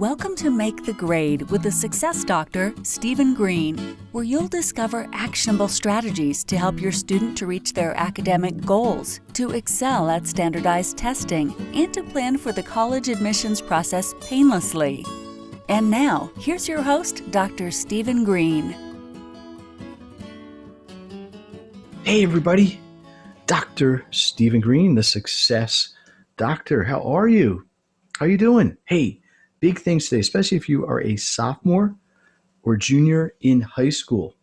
Welcome to Make the Grade with the Success Doctor, Stephen Green, where you'll discover actionable strategies to help your student to reach their academic goals, to excel at standardized testing, and to plan for the college admissions process painlessly. And now, here's your host, Dr. Stephen Green. Hey everybody, Dr. Stephen Green, the Success Doctor. How are you? How you doing? Hey, big things today, especially if you are a sophomore or junior in high school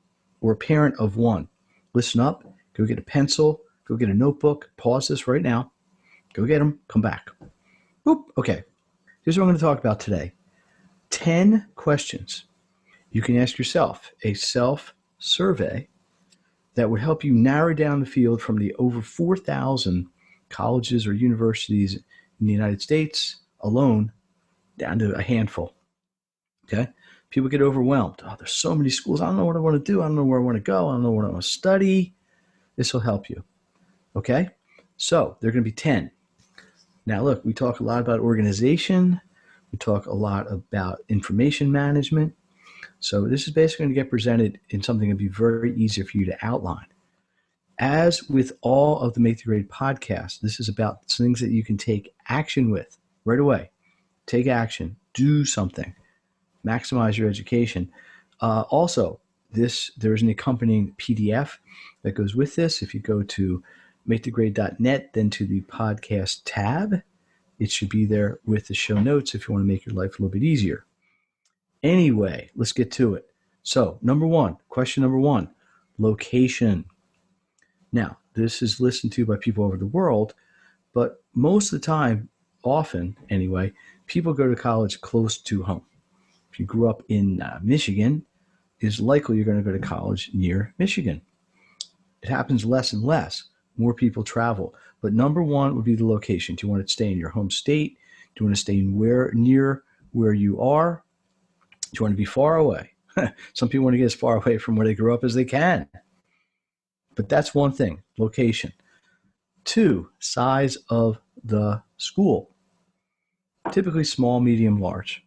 or a parent of one. Listen up, go get a pencil, go get a notebook, pause this right now, go get them, come back. Boop. Okay, here's what I'm going to talk about today. 10 questions you can ask yourself, a self-survey that would help you narrow down the field from the over 4,000 colleges or universities in the United States alone down to a handful. Okay? People get overwhelmed. Oh, there's so many schools. I don't know what I want to do. I don't know where I want to go. I don't know what I want to study. This will help you. Okay? So there are going to be 10. Now, look, we talk a lot about organization. We talk a lot about information management. So this is basically going to get presented in something that will be very easy for you to outline. As with all of the Make the Grade podcasts, this is about things that you can take action with right away. Take action. Do something. Maximize your education. Also, there's an accompanying PDF that goes with this. If you go to makethegrade.net, then to the podcast tab, it should be there with the show notes if you want to make your life a little bit easier. Anyway, let's get to it. So, question number one, location. Now, this is listened to by people over the world, but most of the time, often anyway, people go to college close to home. If you grew up in Michigan, it's likely you're going to go to college near Michigan. It happens less and less. More people travel. But number one would be the location. Do you want to stay in your home state? Do you want to stay near where you are? Do you want to be far away? Some people want to get as far away from where they grew up as they can. But that's one thing, location. 2, size of the school. Typically small, medium, large.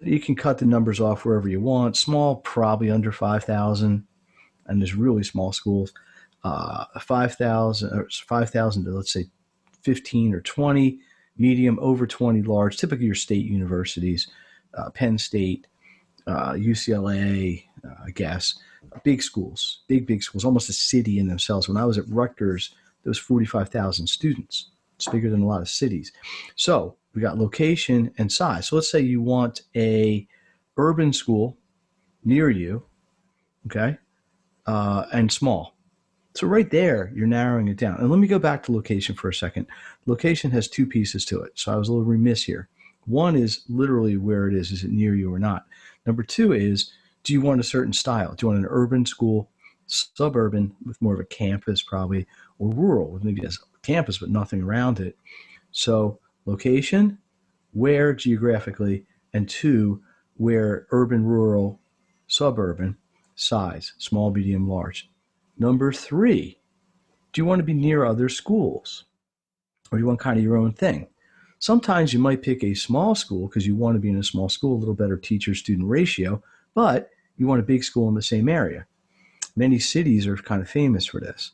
You can cut the numbers off wherever you want. Small, probably under 5,000, and there's really small schools. 5,000 to, let's say, 15 or 20. Medium, over 20. Large, typically your state universities. Penn State, UCLA, I guess. Big schools, big schools, almost a city in themselves. When I was at Rutgers, there was 45,000 students. It's bigger than a lot of cities. So we got location and size. So let's say you want a urban school near you, okay, and small. So right there, you're narrowing it down. And let me go back to location for a second. Location has 2 pieces to it. So I was a little remiss here. One is literally where it is. Is it near you or not? Number 2 is, do you want a certain style? Do you want an urban school, suburban with more of a campus probably, or rural with maybe a campus but nothing around it? So location, where geographically, and 2, where urban, rural, suburban, size, small, medium, large. Number 3, do you want to be near other schools? Or do you want kind of your own thing? Sometimes you might pick a small school because you want to be in a small school, a little better teacher-student ratio, but you want a big school in the same area. Many cities are kind of famous for this.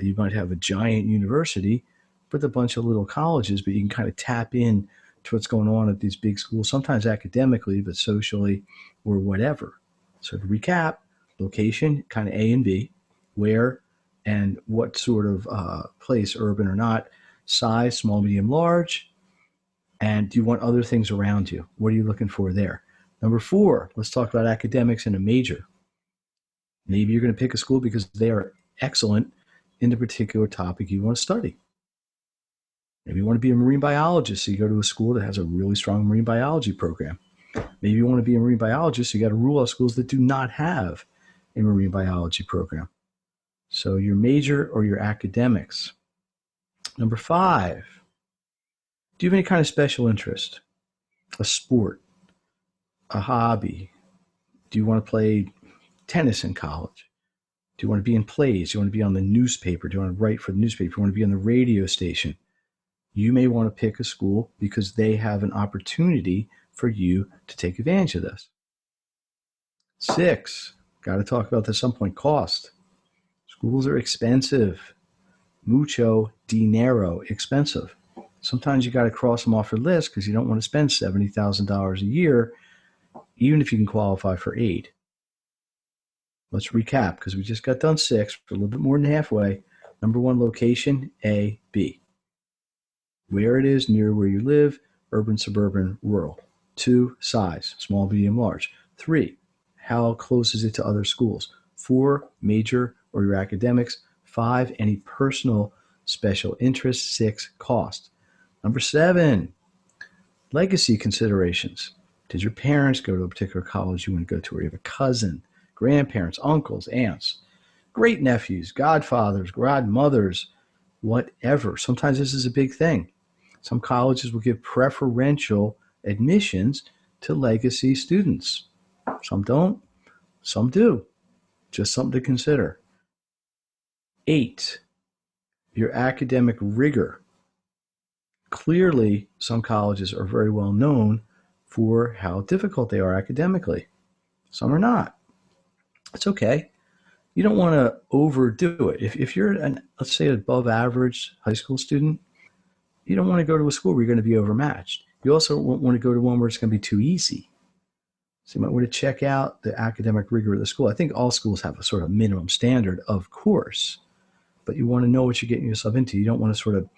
You might have a giant university with a bunch of little colleges, but you can kind of tap in to what's going on at these big schools, sometimes academically, but socially or whatever. So to recap, location, kind of A and B, where and what sort of place, urban or not, size, small, medium, large, and do you want other things around you? What are you looking for there? Number 4, let's talk about academics and a major. Maybe you're going to pick a school because they are excellent in the particular topic you want to study. Maybe you want to be a marine biologist, so you go to a school that has a really strong marine biology program. Maybe you want to be a marine biologist, so you got to rule out schools that do not have a marine biology program. So your major or your academics. Number 5, do you have any kind of special interest? A sport, a hobby? Do you want to play tennis in college? Do you want to be in plays? Do you want to be on the newspaper? Do you want to write for the newspaper? Do you want to be on the radio station? You may want to pick a school because they have an opportunity for you to take advantage of this. 6, got to talk about this at some point, cost. Schools are expensive. Mucho dinero, expensive. Sometimes you got to cross them off your list because you don't want to spend $70,000 a year, even if you can qualify for aid. Let's recap because we just got done 6. We're a little bit more than halfway. Number 1, location, A, B. Where it is, near where you live, urban, suburban, rural. 2, size, small, medium, large. 3, how close is it to other schools? 4, major or your academics. 5, any personal special interests. 6, cost. Number 7, legacy considerations. Did your parents go to a particular college you want to go to, or you have a cousin, grandparents, uncles, aunts, great nephews, godfathers, godmothers, whatever. Sometimes this is a big thing. Some colleges will give preferential admissions to legacy students. Some don't, some do. Just something to consider. 8, your academic rigor. Clearly, some colleges are very well known for how difficult they are academically. Some are not. It's okay. You don't want to overdo it. If you're let's say, an above average high school student, you don't want to go to a school where you're going to be overmatched. You also won't want to go to one where it's going to be too easy. So you might want to check out the academic rigor of the school. I think all schools have a sort of minimum standard, of course, but you want to know what you're getting yourself into. You don't want to sort of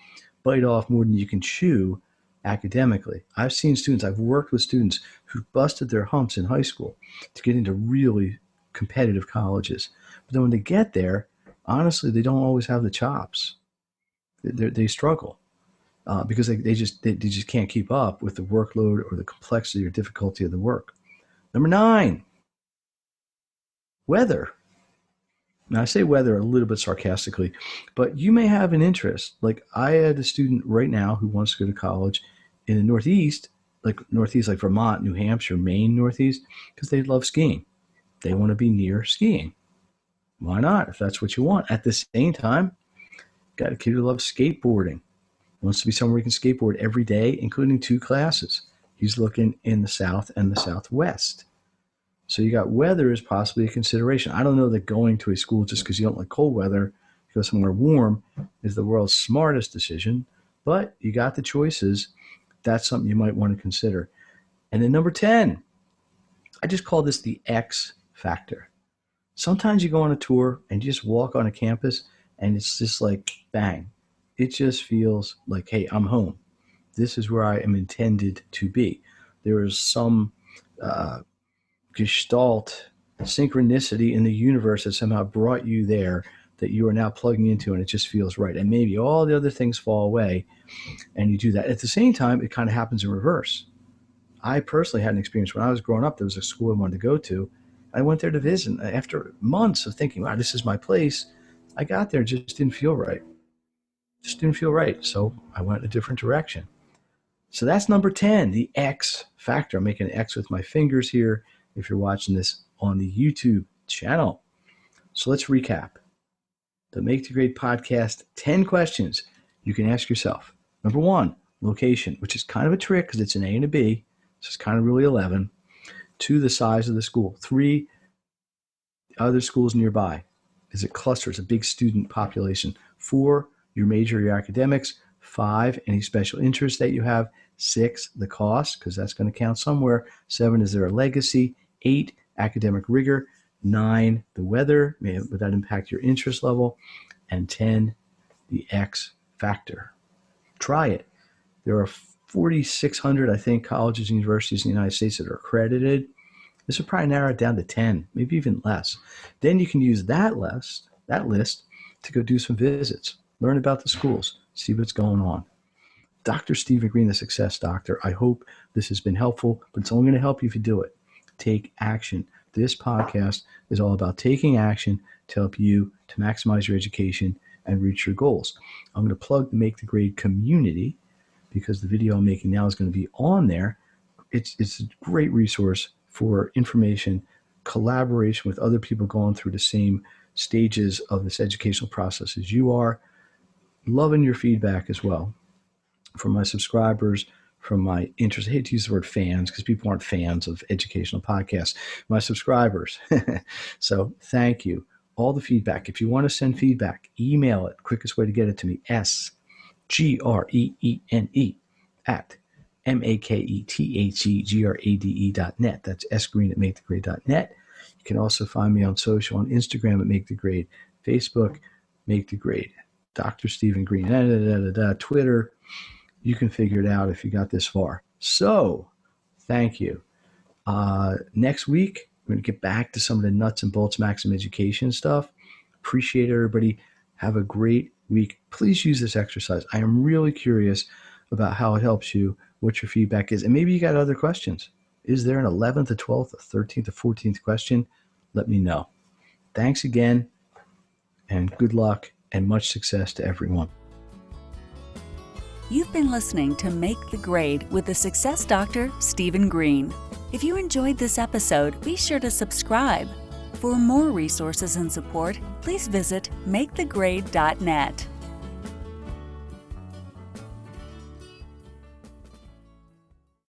bite off more than you can chew academically. I've worked with students who busted their humps in high school to get into really competitive colleges. But then when they get there, honestly, they don't always have the chops. They struggle because they just can't keep up with the workload or the complexity or difficulty of the work. Number 9, weather. Now, I say weather a little bit sarcastically, but you may have an interest. Like I had a student right now who wants to go to college in the Northeast, like Vermont, New Hampshire, Maine, Northeast, because they love skiing. They want to be near skiing. Why not, if that's what you want? At the same time, got a kid who loves skateboarding. Wants to be somewhere he can skateboard every day, including 2 classes. He's looking in the South and the Southwest. So you got weather as possibly a consideration. I don't know that going to a school just because you don't like cold weather, go somewhere warm, is the world's smartest decision, but you got the choices. That's something you might want to consider. And then number 10, I just call this the X factor. Sometimes you go on a tour and you just walk on a campus and it's just like, bang. It just feels like, hey, I'm home. This is where I am intended to be. There is some gestalt synchronicity in the universe that somehow brought you there that you are now plugging into, and it just feels right. And maybe all the other things fall away and you do that. At the same time, it kind of happens in reverse. I personally had an experience when I was growing up. There was a school I wanted to go to. I went there to visit. After months of thinking, wow, this is my place, I got there, just didn't feel right. So I went a different direction. So that's number 10, the X factor. I'm making an X with my fingers here if you're watching this on the YouTube channel. So let's recap. The Make to Grade podcast, 10 questions you can ask yourself. Number 1, location, which is kind of a trick because it's an A and a B. So it's kind of really 11. 2, the size of the school. 3, other schools nearby. Is it clusters, a big student population? 4, your major, your academics. 5, any special interests that you have. 6, the cost, because that's going to count somewhere. 7, is there a legacy? 8, academic rigor. 9, the weather, would that impact your interest level? And 10, the X factor. Try it. There are 4,600, I think, colleges and universities in the United States that are accredited. This would probably narrow it down to 10, maybe even less. Then you can use that list to go do some visits, learn about the schools, see what's going on. Dr. Stephen Green, the Success Doctor. I hope this has been helpful, but it's only going to help you if you do it. Take action. This podcast is all about taking action to help you to maximize your education and reach your goals. I'm going to plug the Make the Grade community because the video I'm making now is going to be on there. It's a great resource for information, collaboration with other people going through the same stages of this educational process as you are. Loving your feedback as well from my subscribers, from my interest. I hate to use the word fans because people aren't fans of educational podcasts, my subscribers. So thank you. All the feedback. If you want to send feedback, email it. Quickest way to get it to me, SGREENE at MAKETHEGRADE.net. That's sgreen at makethegrade.net. You can also find me on social, on Instagram at Make the Grade, Facebook, Make the Grade, Dr. Stephen Green, Twitter. You can figure it out if you got this far. So, thank you. Next week, we're going to get back to some of the nuts and bolts maximum education stuff. Appreciate it, everybody. Have a great week. Please use this exercise. I am really curious about how it helps you, what your feedback is, and maybe you got other questions. Is there an 11th, a 12th, a 13th, a 14th question? Let me know. Thanks again, and good luck and much success to everyone. You've been listening to Make the Grade with the Success Doctor, Stephen Green. If you enjoyed this episode, be sure to subscribe. For more resources and support, please visit makethegrade.net.